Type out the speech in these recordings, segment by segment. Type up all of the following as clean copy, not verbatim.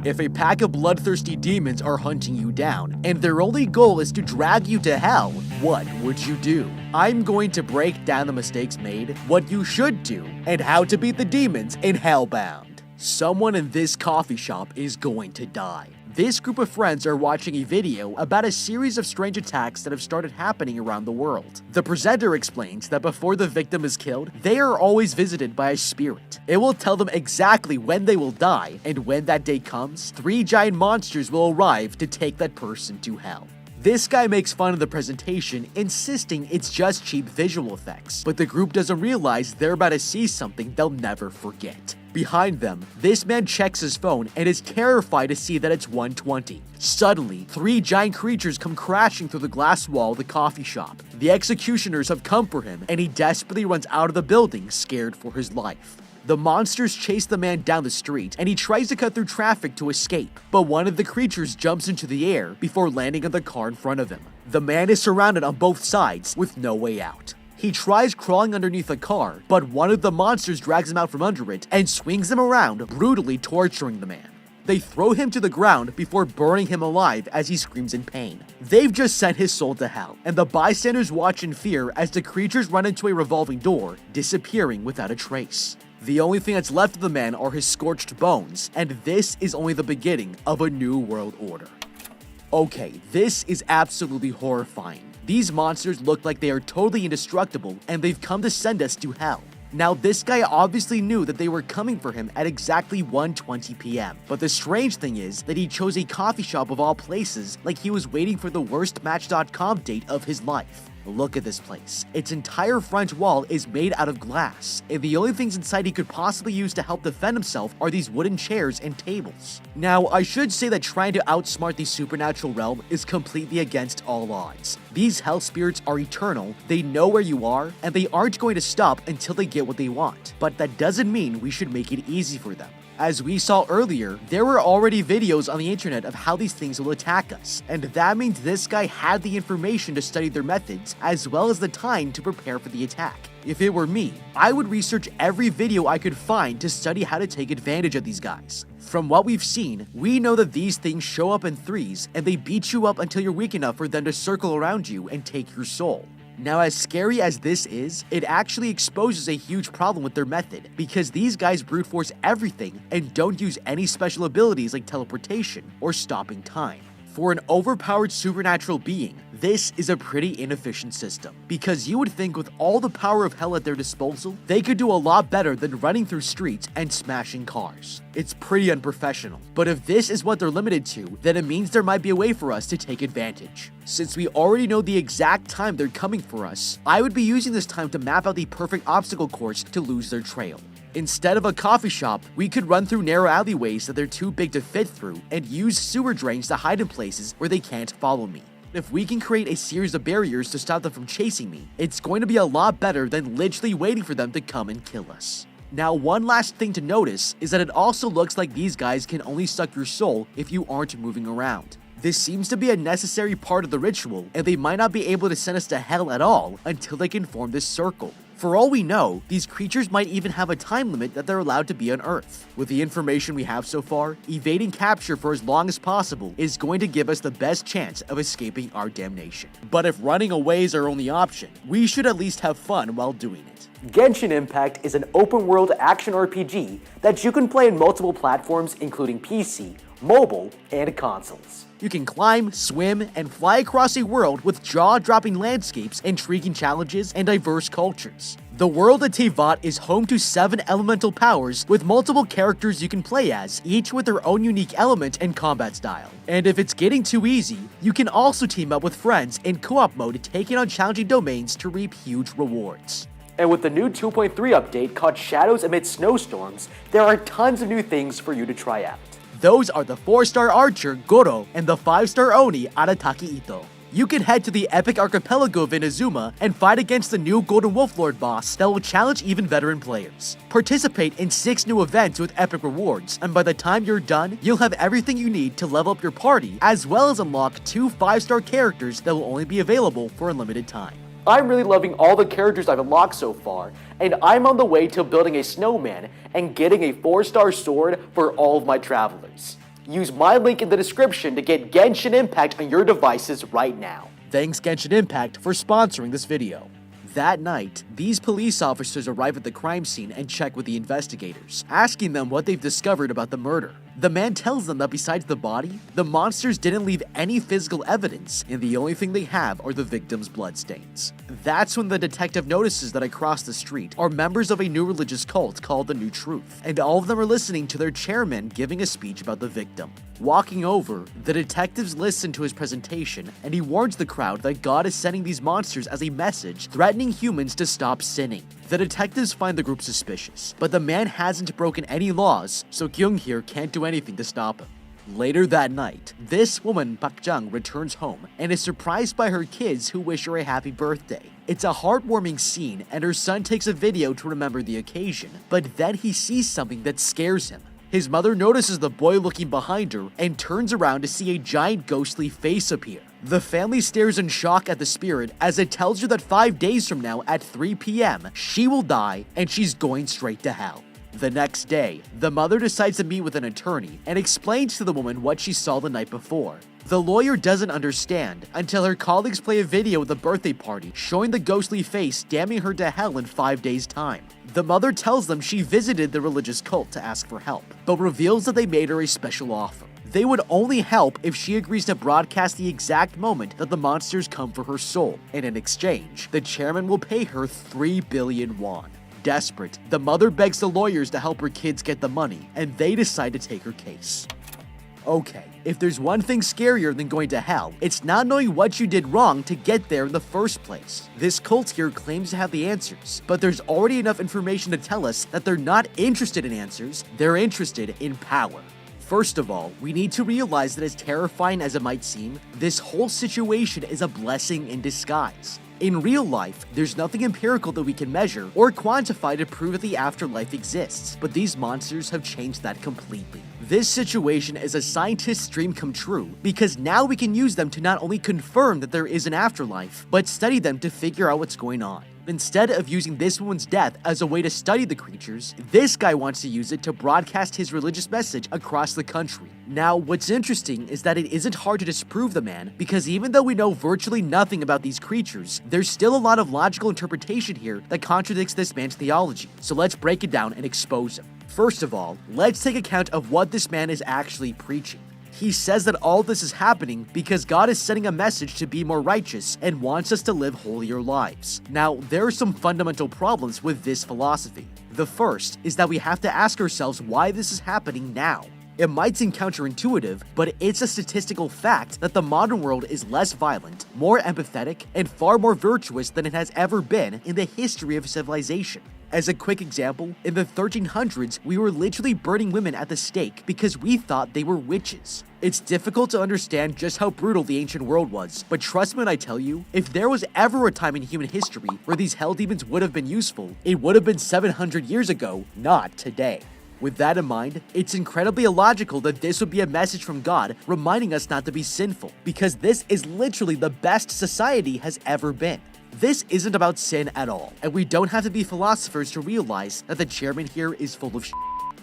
If a pack of bloodthirsty demons are hunting you down, and their only goal is to drag you to hell, what would you do? I'm going to break down the mistakes made, what you should do, and how to beat the demons in Hellbound. Someone in this coffee shop is going to die. This group of friends are watching a video about a series of strange attacks that have started happening around the world. The presenter explains that before the victim is killed, they are always visited by a spirit. It will tell them exactly when they will die, and when that day comes, 3 giant monsters will arrive to take that person to hell. This guy makes fun of the presentation, insisting it's just cheap visual effects, but the group doesn't realize they're about to see something they'll never forget. Behind them, this man checks his phone and is terrified to see that it's 1:20. Suddenly, 3 giant creatures come crashing through the glass wall of the coffee shop. The executioners have come for him, and he desperately runs out of the building, scared for his life. The monsters chase the man down the street, and he tries to cut through traffic to escape, but one of the creatures jumps into the air before landing on the car in front of him. The man is surrounded on both sides with no way out. He tries crawling underneath the car, but one of the monsters drags him out from under it and swings him around, brutally torturing the man. They throw him to the ground before burning him alive as he screams in pain. They've just sent his soul to hell, and the bystanders watch in fear as the creatures run into a revolving door, disappearing without a trace. The only thing that's left of the man are his scorched bones, and this is only the beginning of a new world order. Okay, this is absolutely horrifying. These monsters look like they are totally indestructible, and they've come to send us to hell. Now, this guy obviously knew that they were coming for him at exactly 1:20 p.m. But the strange thing is that he chose a coffee shop of all places, like he was waiting for the worst Match.com date of his life. Look at this place. Its entire front wall is made out of glass, and the only things inside he could possibly use to help defend himself are these wooden chairs and tables. Now, I should say that trying to outsmart the supernatural realm is completely against all odds. These hell spirits are eternal, they know where you are, and they aren't going to stop until they get what they want. But that doesn't mean we should make it easy for them. As we saw earlier, there were already videos on the internet of how these things will attack us, and that means this guy had the information to study their methods, as well as the time to prepare for the attack. If it were me, I would research every video I could find to study how to take advantage of these guys. From what we've seen, we know that these things show up in threes, and they beat you up until you're weak enough for them to circle around you and take your soul. Now, as scary as this is, it actually exposes a huge problem with their method, because these guys brute force everything and don't use any special abilities like teleportation or stopping time. For an overpowered supernatural being, this is a pretty inefficient system, because you would think with all the power of hell at their disposal, they could do a lot better than running through streets and smashing cars. It's pretty unprofessional, but if this is what they're limited to, then it means there might be a way for us to take advantage. Since we already know the exact time they're coming for us, I would be using this time to map out the perfect obstacle course to lose their trail. Instead of a coffee shop, we could run through narrow alleyways that they're too big to fit through and use sewer drains to hide in places where they can't follow me. If we can create a series of barriers to stop them from chasing me, it's going to be a lot better than literally waiting for them to come and kill us. Now, one last thing to notice is that it also looks like these guys can only suck your soul if you aren't moving around. This seems to be a necessary part of the ritual, and they might not be able to send us to hell at all until they can form this circle. For all we know, these creatures might even have a time limit that they're allowed to be on Earth. With the information we have so far, evading capture for as long as possible is going to give us the best chance of escaping our damnation. But if running away is our only option, we should at least have fun while doing it. Genshin Impact is an open-world action RPG that you can play on multiple platforms including PC, mobile, and consoles. You can climb, swim, and fly across a world with jaw-dropping landscapes, intriguing challenges, and diverse cultures. The world of Teyvat is home to 7 elemental powers with multiple characters you can play as, each with their own unique element and combat style. And if it's getting too easy, you can also team up with friends in co-op mode, taking on challenging domains to reap huge rewards. And with the new 2.3 update called Shadows Amid Snowstorms, there are tons of new things for you to try out. Those are the 4-star archer Goro and the 5-star Oni Arataki Ito. You can head to the epic archipelago of Inazuma and fight against the new Golden Wolf Lord boss that will challenge even veteran players. Participate in 6 new events with epic rewards, and by the time you're done, you'll have everything you need to level up your party, as well as unlock 2 5-star characters that will only be available for a limited time. I'm really loving all the characters I've unlocked so far, and I'm on the way to building a snowman and getting a 4-star sword for all of my travelers. Use my link in the description to get Genshin Impact on your devices right now. Thanks Genshin Impact for sponsoring this video. That night, these police officers arrive at the crime scene and check with the investigators, asking them what they've discovered about the murder. The man tells them that besides the body, the monsters didn't leave any physical evidence, and the only thing they have are the victim's bloodstains. That's when the detective notices that across the street are members of a new religious cult called the New Truth, and all of them are listening to their chairman giving a speech about the victim. Walking over, the detectives listen to his presentation, and he warns the crowd that God is sending these monsters as a message threatening humans to stop sinning. The detectives find the group suspicious, but the man hasn't broken any laws, so Kyung here can't do anything to stop him. Later that night, this woman, Pak Jung, returns home and is surprised by her kids who wish her a happy birthday. It's a heartwarming scene, and her son takes a video to remember the occasion, but then he sees something that scares him. His mother notices the boy looking behind her and turns around to see a giant ghostly face appear. The family stares in shock at the spirit as it tells her that 5 days from now at 3 p.m. she will die and she's going straight to hell. The next day, the mother decides to meet with an attorney and explains to the woman what she saw the night before. The lawyer doesn't understand until her colleagues play a video of the birthday party showing the ghostly face damning her to hell in 5 days' time. The mother tells them she visited the religious cult to ask for help, but reveals that they made her a special offer. They would only help if she agrees to broadcast the exact moment that the monsters come for her soul, and in exchange, the chairman will pay her 3 billion won. Desperate, the mother begs the lawyers to help her kids get the money, and they decide to take her case. Okay, if there's one thing scarier than going to hell, it's not knowing what you did wrong to get there in the first place. This cult here claims to have the answers, but there's already enough information to tell us that they're not interested in answers, they're interested in power. First of all, we need to realize that as terrifying as it might seem, this whole situation is a blessing in disguise. In real life, there's nothing empirical that we can measure or quantify to prove that the afterlife exists, but these monsters have changed that completely. This situation is a scientist's dream come true because now we can use them to not only confirm that there is an afterlife, but study them to figure out what's going on. Instead of using this woman's death as a way to study the creatures, this guy wants to use it to broadcast his religious message across the country. Now, what's interesting is that it isn't hard to disprove the man, because even though we know virtually nothing about these creatures, there's still a lot of logical interpretation here that contradicts this man's theology. So let's break it down and expose him. First of all, let's take account of what this man is actually preaching. He says that all this is happening because God is sending a message to be more righteous and wants us to live holier lives. Now, there are some fundamental problems with this philosophy. The first is that we have to ask ourselves why this is happening now. It might seem counterintuitive, but it's a statistical fact that the modern world is less violent, more empathetic, and far more virtuous than it has ever been in the history of civilization. As a quick example, in the 1300s, we were literally burning women at the stake because we thought they were witches. It's difficult to understand just how brutal the ancient world was, but trust me when I tell you, if there was ever a time in human history where these hell demons would have been useful, it would have been 700 years ago, not today. With that in mind, it's incredibly illogical that this would be a message from God reminding us not to be sinful, because this is literally the best society has ever been. This isn't about sin at all, and we don't have to be philosophers to realize that the chairman here is full of shit.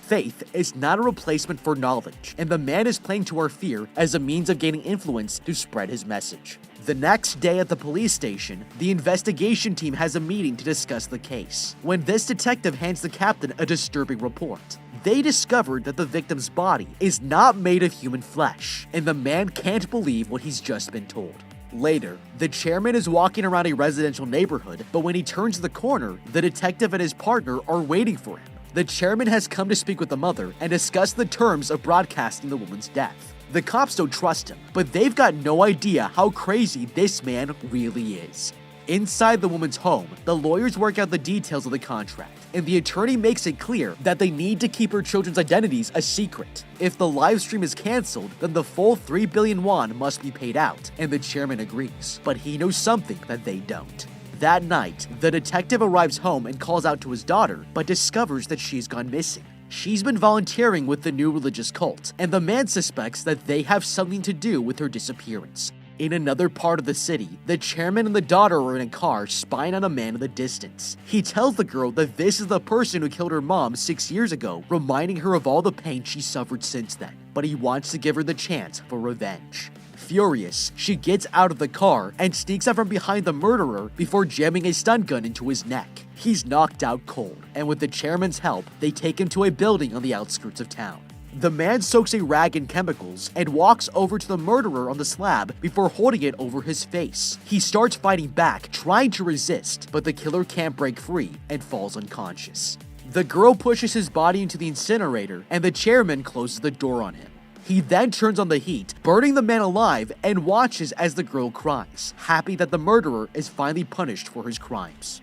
Faith is not a replacement for knowledge, and the man is playing to our fear as a means of gaining influence to spread his message. The next day at the police station, the investigation team has a meeting to discuss the case, when this detective hands the captain a disturbing report. They discovered that the victim's body is not made of human flesh, and the man can't believe what he's just been told. Later, the chairman is walking around a residential neighborhood, but when he turns the corner, the detective and his partner are waiting for him. The chairman has come to speak with the mother and discuss the terms of broadcasting the woman's death. The cops don't trust him, but they've got no idea how crazy this man really is. Inside the woman's home, the lawyers work out the details of the contract, and the attorney makes it clear that they need to keep her children's identities a secret. If the live stream is cancelled, then the full 3 billion won must be paid out, and the chairman agrees, but he knows something that they don't. That night, the detective arrives home and calls out to his daughter, but discovers that she's gone missing. She's been volunteering with the new religious cult, and the man suspects that they have something to do with her disappearance. In another part of the city, the chairman and the daughter are in a car spying on a man in the distance. He tells the girl that this is the person who killed her mom 6 years ago, reminding her of all the pain she suffered since then. But he wants to give her the chance for revenge. Furious, she gets out of the car and sneaks out from behind the murderer before jamming a stun gun into his neck. He's knocked out cold, and with the chairman's help, they take him to a building on the outskirts of town. The man soaks a rag in chemicals and walks over to the murderer on the slab before holding it over his face. He starts fighting back, trying to resist, but the killer can't break free and falls unconscious. The girl pushes his body into the incinerator, and the chairman closes the door on him. He then turns on the heat, burning the man alive, and watches as the girl cries, happy that the murderer is finally punished for his crimes.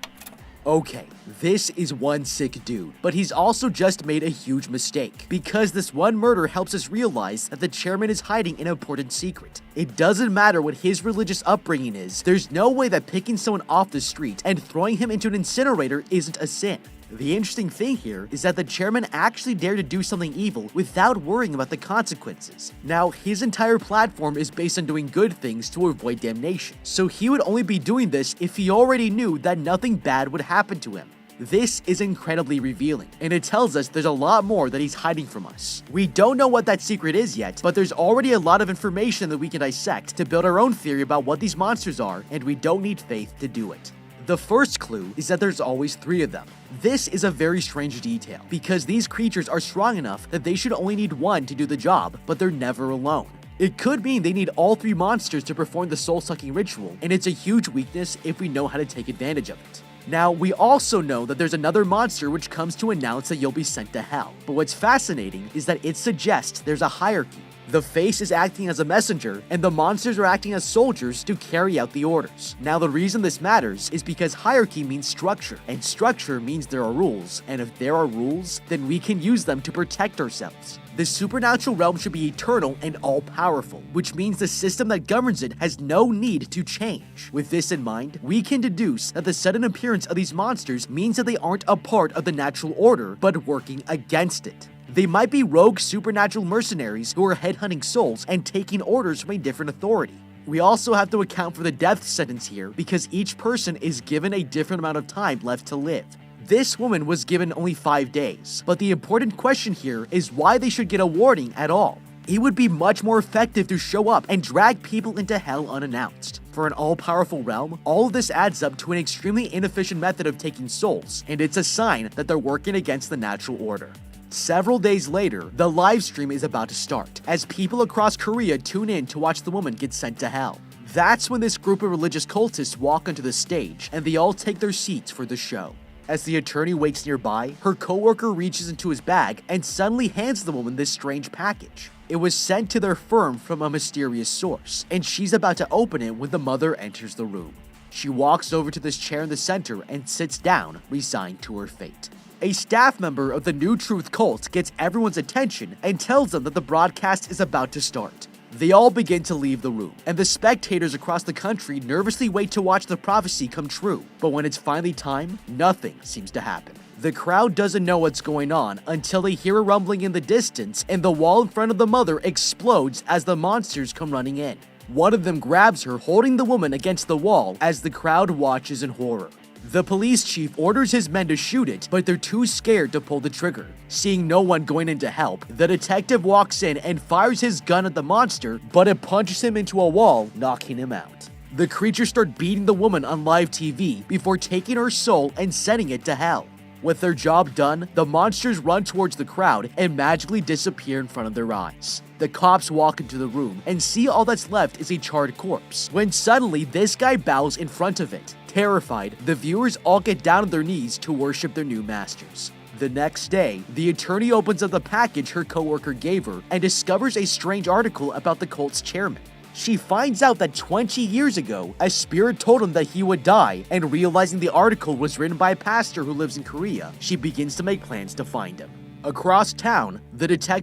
Okay, this is one sick dude, but he's also just made a huge mistake, because this one murder helps us realize that the chairman is hiding an important secret. It doesn't matter what his religious upbringing is, there's no way that picking someone off the street and throwing him into an incinerator isn't a sin. The interesting thing here is that the chairman actually dared to do something evil without worrying about the consequences. Now, his entire platform is based on doing good things to avoid damnation, so he would only be doing this if he already knew that nothing bad would happen to him. This is incredibly revealing, and it tells us there's a lot more that he's hiding from us. We don't know what that secret is yet, but there's already a lot of information that we can dissect to build our own theory about what these monsters are, and we don't need faith to do it. The first clue is that there's always 3 of them. This is a very strange detail, because these creatures are strong enough that they should only need one to do the job, but they're never alone. It could mean they need all 3 monsters to perform the soul-sucking ritual, and it's a huge weakness if we know how to take advantage of it. Now, we also know that there's another monster which comes to announce that you'll be sent to hell, but what's fascinating is that it suggests there's a hierarchy. The face is acting as a messenger, and the monsters are acting as soldiers to carry out the orders. Now, the reason this matters is because hierarchy means structure, and structure means there are rules, and if there are rules, then we can use them to protect ourselves. The supernatural realm should be eternal and all-powerful, which means the system that governs it has no need to change. With this in mind, we can deduce that the sudden appearance of these monsters means that they aren't a part of the natural order, but working against it. They might be rogue supernatural mercenaries who are headhunting souls and taking orders from a different authority. We also have to account for the death sentence here because each person is given a different amount of time left to live. This woman was given only 5 days, but the important question here is why they should get a warning at all. It would be much more effective to show up and drag people into hell unannounced. For an all-powerful realm, all of this adds up to an extremely inefficient method of taking souls, and it's a sign that they're working against the natural order. Several days later, the live stream is about to start, as people across Korea tune in to watch the woman get sent to hell. That's when this group of religious cultists walk onto the stage, and they all take their seats for the show. As the attorney waits nearby, her coworker reaches into his bag and suddenly hands the woman this strange package. It was sent to their firm from a mysterious source, and she's about to open it when the mother enters the room. She walks over to this chair in the center and sits down, resigned to her fate. A staff member of the New Truth cult gets everyone's attention and tells them that the broadcast is about to start. They all begin to leave the room, and the spectators across the country nervously wait to watch the prophecy come true. But when it's finally time, nothing seems to happen. The crowd doesn't know what's going on until they hear a rumbling in the distance, and the wall in front of the mother explodes as the monsters come running in. One of them grabs her, holding the woman against the wall as the crowd watches in horror. The police chief orders his men to shoot it, but they're too scared to pull the trigger. Seeing no one going in to help, the detective walks in and fires his gun at the monster, but it punches him into a wall, knocking him out. The creatures start beating the woman on live TV before taking her soul and sending it to hell. With their job done, the monsters run towards the crowd and magically disappear in front of their eyes. The cops walk into the room and see all that's left is a charred corpse, when suddenly this guy bows in front of it. Terrified, the viewers all get down on their knees to worship their new masters. The next day, the attorney opens up the package her coworker gave her and discovers a strange article about the cult's chairman. She finds out that 20 years ago, a spirit told him that he would die, and realizing the article was written by a pastor who lives in Korea, she begins to make plans to find him. Across town, the detective